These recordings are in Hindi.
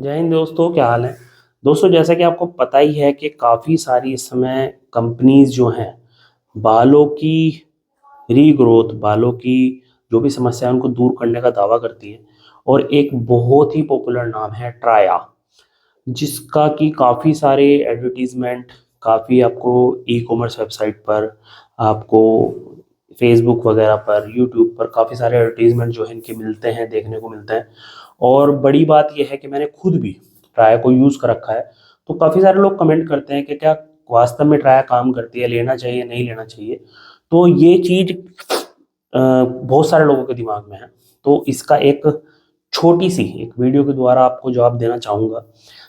जय हिंद दोस्तों, क्या हाल है। दोस्तों, जैसा कि आपको पता ही है कि काफ़ी सारी इस समय कंपनीज जो हैं बालों की रीग्रोथ, बालों की जो भी समस्या है उनको दूर करने का दावा करती हैं। और एक बहुत ही पॉपुलर नाम है ट्राया, जिसका कि काफ़ी सारे एडवर्टीजमेंट, काफ़ी आपको ई कॉमर्स वेबसाइट पर, आपको फेसबुक वगैरह पर, यूट्यूब पर काफ़ी सारे एडवर्टीजमेंट जो है इनके मिलते हैं, देखने को मिलते हैं। और बड़ी बात यह है कि मैंने खुद भी ट्राया को यूज़ कर रखा है। तो काफ़ी सारे लोग कमेंट करते हैं कि क्या वास्तव में ट्राया काम करती है, लेना चाहिए नहीं लेना चाहिए। तो ये चीज़ बहुत सारे लोगों के दिमाग में है। तो इसका एक छोटी सी एक वीडियो के द्वारा आपको जवाब देना चाहूँगा।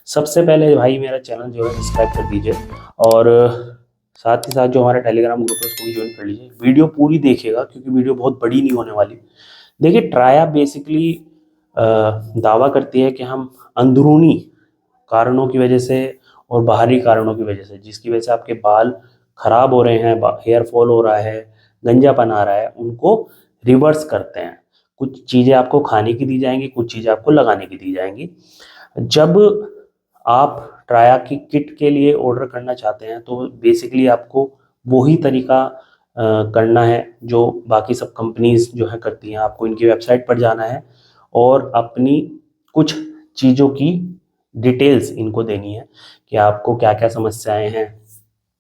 सबसे पहले भाई मेरा चैनल जो है सब्सक्राइब कर दीजिए, और साथ ही साथ जो हमारा टेलीग्राम ग्रुप है उसको भी ज्वाइन कर लीजिए। वीडियो पूरी देखिएगा क्योंकि वीडियो बहुत बड़ी नहीं होने वाली। देखिए, ट्राया बेसिकली दावा करती है कि हम अंदरूनी कारणों की वजह से और बाहरी कारणों की वजह से, जिसकी वजह से आपके बाल खराब हो रहे हैं, हेयर फॉल हो रहा है, गंजापन आ रहा है, उनको रिवर्स करते हैं। कुछ चीज़ें आपको खाने की दी जाएंगी, कुछ चीज़ें आपको लगाने की दी जाएंगी। जब आप ट्राया की किट के लिए ऑर्डर करना चाहते हैं तो बेसिकली आपको वही तरीका करना है जो बाकी सब कंपनीज जो है करती हैं। आपको इनकी वेबसाइट पर जाना है और अपनी कुछ चीज़ों की डिटेल्स इनको देनी है कि आपको क्या क्या समस्याएं हैं,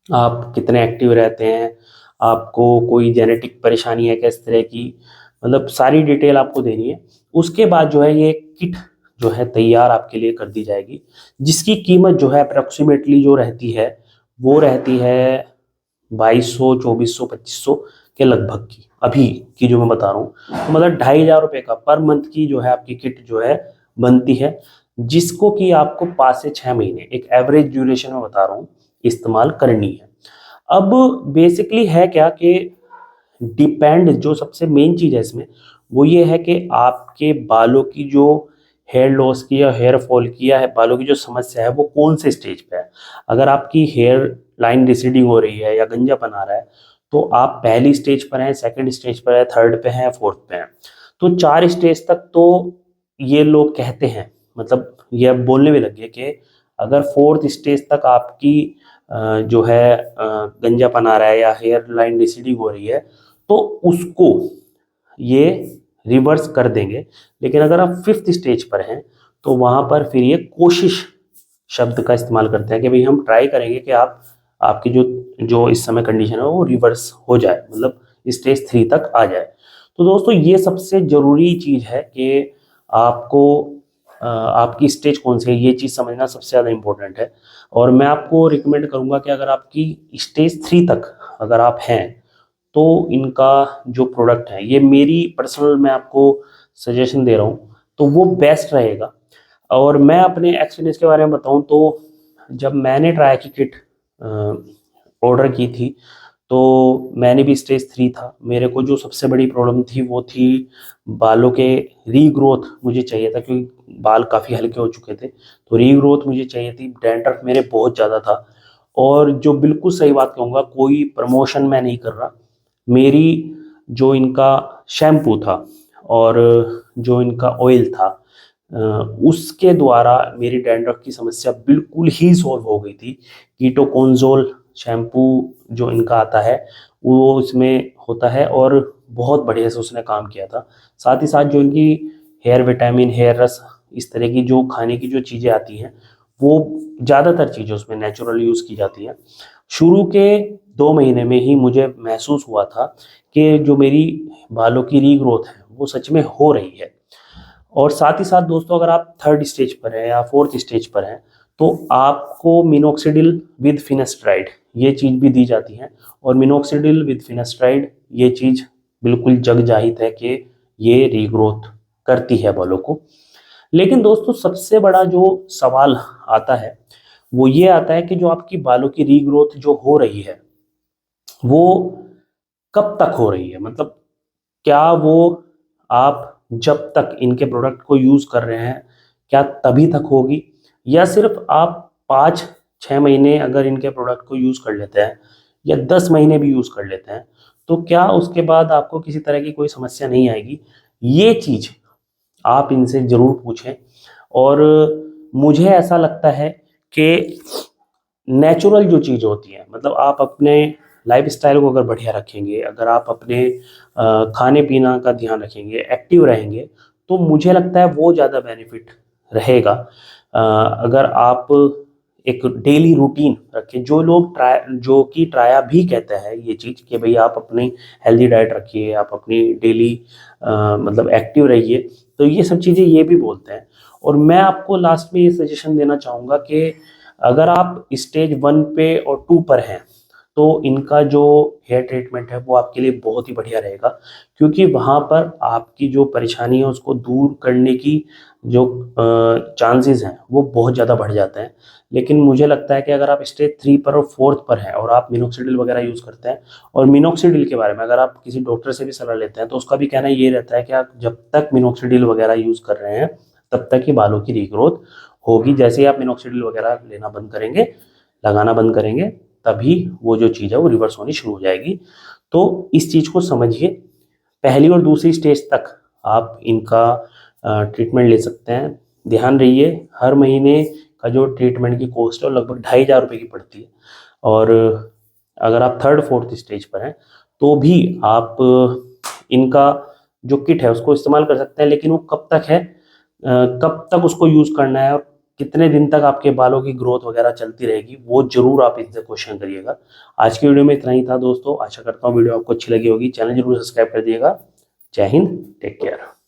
आप कितने एक्टिव रहते हैं, आपको कोई जेनेटिक परेशानी है किस तरह की, मतलब सारी डिटेल आपको देनी है। उसके बाद जो है ये किट जो है तैयार आपके लिए कर दी जाएगी, जिसकी कीमत जो है अप्रोक्सीमेटली जो रहती है वो रहती है 2200, 2400, 2500 के लगभग की, अभी की जो मैं बता रहा हूँ। तो मतलब 2500 रुपये का पर मंथ की जो है आपकी किट जो है बनती है, जिसको कि आपको 5 से 6 महीने, एक एवरेज ड्यूरेशन में बता रहा हूँ, इस्तेमाल करनी है। अब बेसिकली है क्या कि डिपेंड, जो सबसे मेन चीज़ है इसमें वो ये है कि आपके बालों की जो हेयर लॉस की या हेयर फॉल की या बालों की जो समस्या है वो कौन से स्टेज पे है। अगर आपकी हेयर लाइन रिसीडिंग हो रही है या गंजापन आ रहा है तो आप पहली स्टेज पर हैं, सेकंड स्टेज पर है, थर्ड पे हैं, फोर्थ पे हैं। तो 4 स्टेज तक तो ये लोग कहते हैं, मतलब ये अब बोलने में लग गए कि अगर फोर्थ स्टेज तक आपकी जो है गंजापन आ रहा है या हेयर लाइन रिसीडिंग हो रही है तो उसको ये रिवर्स कर देंगे। लेकिन अगर आप फिफ्थ स्टेज पर हैं तो वहां पर फिर ये कोशिश शब्द का इस्तेमाल करते हैं कि भाई हम ट्राई करेंगे कि आप आपकी जो जो इस समय कंडीशन है वो रिवर्स हो जाए, मतलब स्टेज 3 तक आ जाए। तो दोस्तों, ये सबसे ज़रूरी चीज़ है कि आपको आपकी स्टेज कौन सी है ये चीज़ समझना सबसे ज़्यादा इम्पोर्टेंट है। और मैं आपको रिकमेंड करूँगा कि अगर आपकी स्टेज 3 तक अगर आप हैं तो इनका जो प्रोडक्ट है, ये मेरी पर्सनल मैं आपको सजेशन दे रहा हूँ, तो वो बेस्ट रहेगा। और मैं अपने एक्सपीरियंस के बारे में बताऊँ तो जब मैंने ट्राई की किट ऑर्डर की थी तो मैंने भी स्टेज 3 था। मेरे को जो सबसे बड़ी प्रॉब्लम थी वो थी बालों के रीग्रोथ मुझे चाहिए था, क्योंकि बाल काफ़ी हल्के हो चुके थे, तो रीग्रोथ मुझे चाहिए थी। डैंड्रफ मेरे बहुत ज़्यादा था। और जो बिल्कुल सही बात कहूँगा, कोई प्रमोशन मैं नहीं कर रहा, मेरी जो इनका शैम्पू था और जो इनका ऑयल था अ, उसके द्वारा मेरी डैंड्रफ की समस्या बिल्कुल ही सॉल्व हो गई थी। कीटोकोंजोल शैम्पू जो इनका आता है वो इसमें होता है और बहुत बढ़िया से उसने काम किया था। साथ ही साथ जो इनकी हेयर विटामिन, हेयर रस, इस तरह की जो खाने की जो चीज़ें आती हैं वो ज़्यादातर चीज़ें उसमें नेचुरल यूज़ की जाती हैं। शुरू के 2 महीने में ही मुझे महसूस हुआ था कि जो मेरी बालों की रीग्रोथ है वो सच में हो रही है। और साथ ही साथ दोस्तों, अगर आप थर्ड स्टेज पर हैं या फोर्थ स्टेज पर हैं तो आपको मिनोक्सिडिल विद फिनेस्ट्राइड ये चीज़ भी दी जाती है। और मिनोक्सिडिल विद फिनेस्ट्राइड ये चीज़ बिल्कुल जग जाहिर है कि ये रीग्रोथ करती है बालों को। लेकिन दोस्तों, सबसे बड़ा जो सवाल आता है वो ये आता है कि जो आपकी बालों की रीग्रोथ जो हो रही है वो कब तक हो रही है, मतलब क्या वो आप जब तक इनके प्रोडक्ट को यूज़ कर रहे हैं क्या तभी तक होगी, या सिर्फ आप 5-6 महीने अगर इनके प्रोडक्ट को यूज़ कर लेते हैं या 10 महीने भी यूज़ कर लेते हैं तो क्या उसके बाद आपको किसी तरह की कोई समस्या नहीं आएगी। ये चीज़ आप इनसे ज़रूर पूछें। और मुझे ऐसा लगता है कि नेचुरल जो चीज़ होती है, मतलब आप अपने लाइफस्टाइल को अगर बढ़िया रखेंगे, अगर आप अपने खाने पीना का ध्यान रखेंगे, एक्टिव रहेंगे, तो मुझे लगता है वो ज़्यादा बेनिफिट रहेगा। अगर आप एक डेली रूटीन रखें, जो लोग जो कि ट्राया भी कहता है ये चीज़ कि भाई आप अपनी हेल्दी डाइट रखिए, आप अपनी डेली मतलब एक्टिव रहिए, तो ये सब चीज़ें ये भी बोलते हैं। और मैं आपको लास्ट में ये सजेशन देना चाहूँगा कि अगर आप स्टेज 1 पे और 2 पर हैं, तो इनका जो हेयर ट्रीटमेंट है वो आपके लिए बहुत ही बढ़िया रहेगा, क्योंकि वहाँ पर आपकी जो परेशानी है उसको दूर करने की जो चांसेस हैं वो बहुत ज़्यादा बढ़ जाते हैं। लेकिन मुझे लगता है कि अगर आप स्टेज 3 पर और 4th पर हैं और आप मिनोक्सिडिल वगैरह यूज़ करते हैं, और मिनोक्सिडिल के बारे में अगर आप किसी डॉक्टर से भी सलाह लेते हैं तो उसका भी कहना ये रहता है कि आप जब तक मिनोक्सिडिल वगैरह यूज़ कर रहे हैं तब तक ही बालों की रीग्रोथ होगी। जैसे ही आप मिनोक्सिडिल वगैरह लेना बंद करेंगे, लगाना बंद करेंगे, तभी वो जो चीज़ है वो रिवर्स होनी शुरू हो जाएगी। तो इस चीज़ को समझिए, पहली और दूसरी स्टेज तक आप इनका ट्रीटमेंट ले सकते हैं। ध्यान रहिए, हर महीने का जो ट्रीटमेंट की कॉस्ट है वो लगभग 2,500 की पड़ती है। और अगर आप 3rd 4th स्टेज पर हैं तो भी आप इनका जो किट है उसको इस्तेमाल कर सकते हैं। लेकिन वो कब तक है, कब तक उसको यूज़ करना है और कितने दिन तक आपके बालों की ग्रोथ वगैरह चलती रहेगी, वो जरूर आप इनसे क्वेश्चन करिएगा। आज की वीडियो में इतना ही था दोस्तों, आशा करता हूँ वीडियो आपको अच्छी लगी होगी। चैनल जरूर सब्सक्राइब कर दिएगा। जय हिंद, टेक केयर।